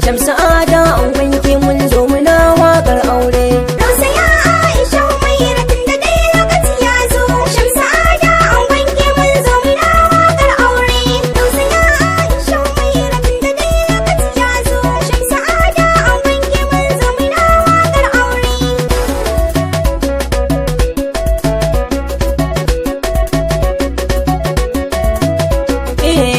Shamsu Ada an wanke mun zo muna waƙar aure. Rausaya Aisha Humaira tunda dai lokaci ya zo. Shamsu Ada an wanke mun zo muna waƙar aure. Rausaya Aisha Humaira tunda dai lokaci ya zo. Shamsu Ada an wanke mun zo muna waƙar aure.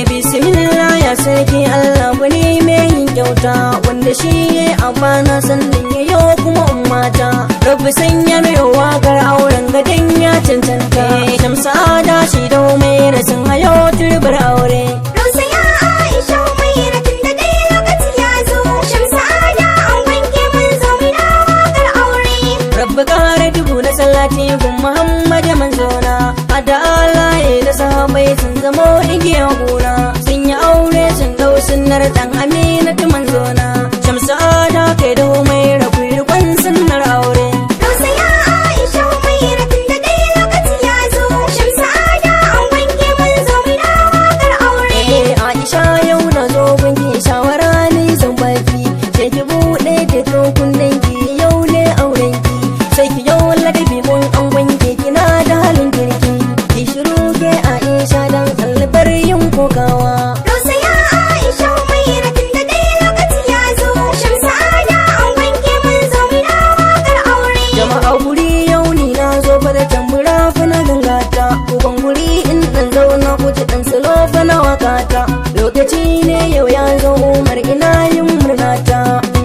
Bismillah ya sarki Allah wani mai yin kyauta, wanda shi ya amana sannan ya yo kuma ummata. Rabbi sanya mai waƙar auren gadon ya cancanta. Shamsu Ada shi da Humaira sun hayo turbar aure. Rausaya Aisha Humaira tunda dai lokaci ya zo. Shamsu Ada an wanke mun zo muna waƙar aure. Rabbi ƙara dubu na salati gun Muhammad manzona. Ada alaye da sahabai sun zamo igiya gona. Sun yi aure sun dau sunnar dan Aminatu manzona. Shamsu Ada kai da Humaira ku yi riƙon sunnar aure. Rausaya Aisha Humaira tunda dai lokaci ya zo. Shamsu Ada an wanke mun zo muna waƙar aure. Aisha yau na zo gunki shawara ni zan baki. Sai ki buɗe da tokun danki yau ne aurenki. Sai ki yau ladabi gun an wanke kina da halin kirki. Ki shiru ke Aisha dan albar yin kokawa. Rausaya Aisha Humaira tunda dai lokaci ya zo. Shamsu Ada an wanke mun zo muna waƙar aure. Jama'a guri yau ni na zo fa da tambura fa na gangata. Uban guri in dan zauna ku ji dan salo fa na wakata. Lokaci ne yau ya zo Umar ina yin murnata.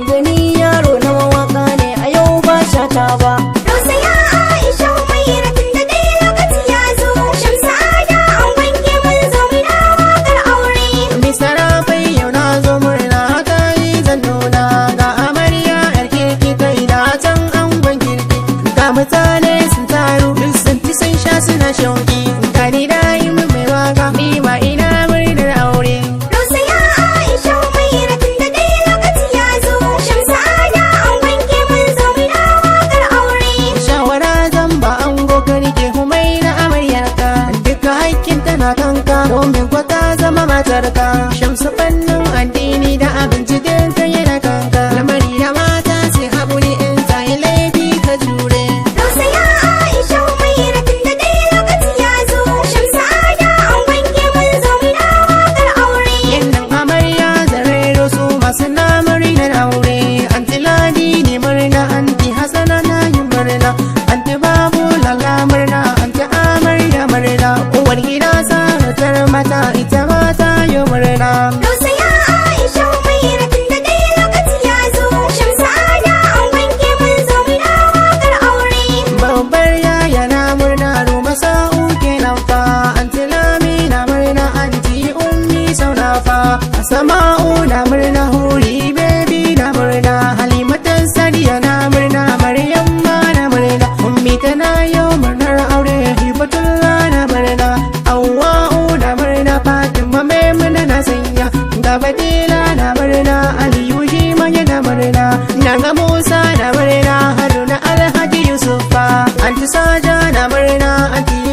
Gani yaro na mawaka ne a yau ba shata ba. Rausaya Aisha Humaira tunda dai lokaci ya zo. Shamsu Ada an wanke mun zo muna waƙar aure. Bisara fai yau na zo murna ta yi zan nuna. Ga amarya yar kirki ta ina can angon kirki. Ga mutane sun taru duk sun ci sun sha suna shauki. Ga ni da yi min mai waka ni ma ina murnar aure. Rausaya Aisha Humaira tunda dai lokaci ya zo. Shamsu Ada an wanke mun zo muna waƙar aure. Shawara zan ba ango ka rike Humaira amaryarka. Duka haƙƙin tana kanka domin ko ta zama matarka. Shamsu fannin addini da abinci duka yana kanka. Lamari da mata sai haƙuri in ta yi laifi ka jure. Rausaya Aisha Humaira tunda dai lokaci ya zo. Shamsu Ada an wanke mun zo muna waƙar aure. Yannan amarya zarero su masu na murnar aure. Anti Ladi ne murna, anti Hassana na yi murna, anti Babu lala murna, anti amarya murna. Uwar gida saratar mata ita ma ta yi murna. Rausaya Aisha Humaira tunda dai lokaci ya zo. Shamsu Ada an wanke mun zo muna waƙar aure. Babbar yaya na murna, Ruma sa'u kenan fa. Anti Lami na murna, anti Ummi sauna fa. Asama'u na murna, Huri baby na murna, Halimatan Sadiya na murna, Maryam ma na murna. Ummi tana yau murnar aure, Hibatullah na murna, Hawwa'u na murna, Fatima Maimuna na sanya, Gabadila na murna, Aliyu shi ma yana murna, Naga Musa na murna, Haruna Alhaji Yusufa, Anti Saja na murna, Anti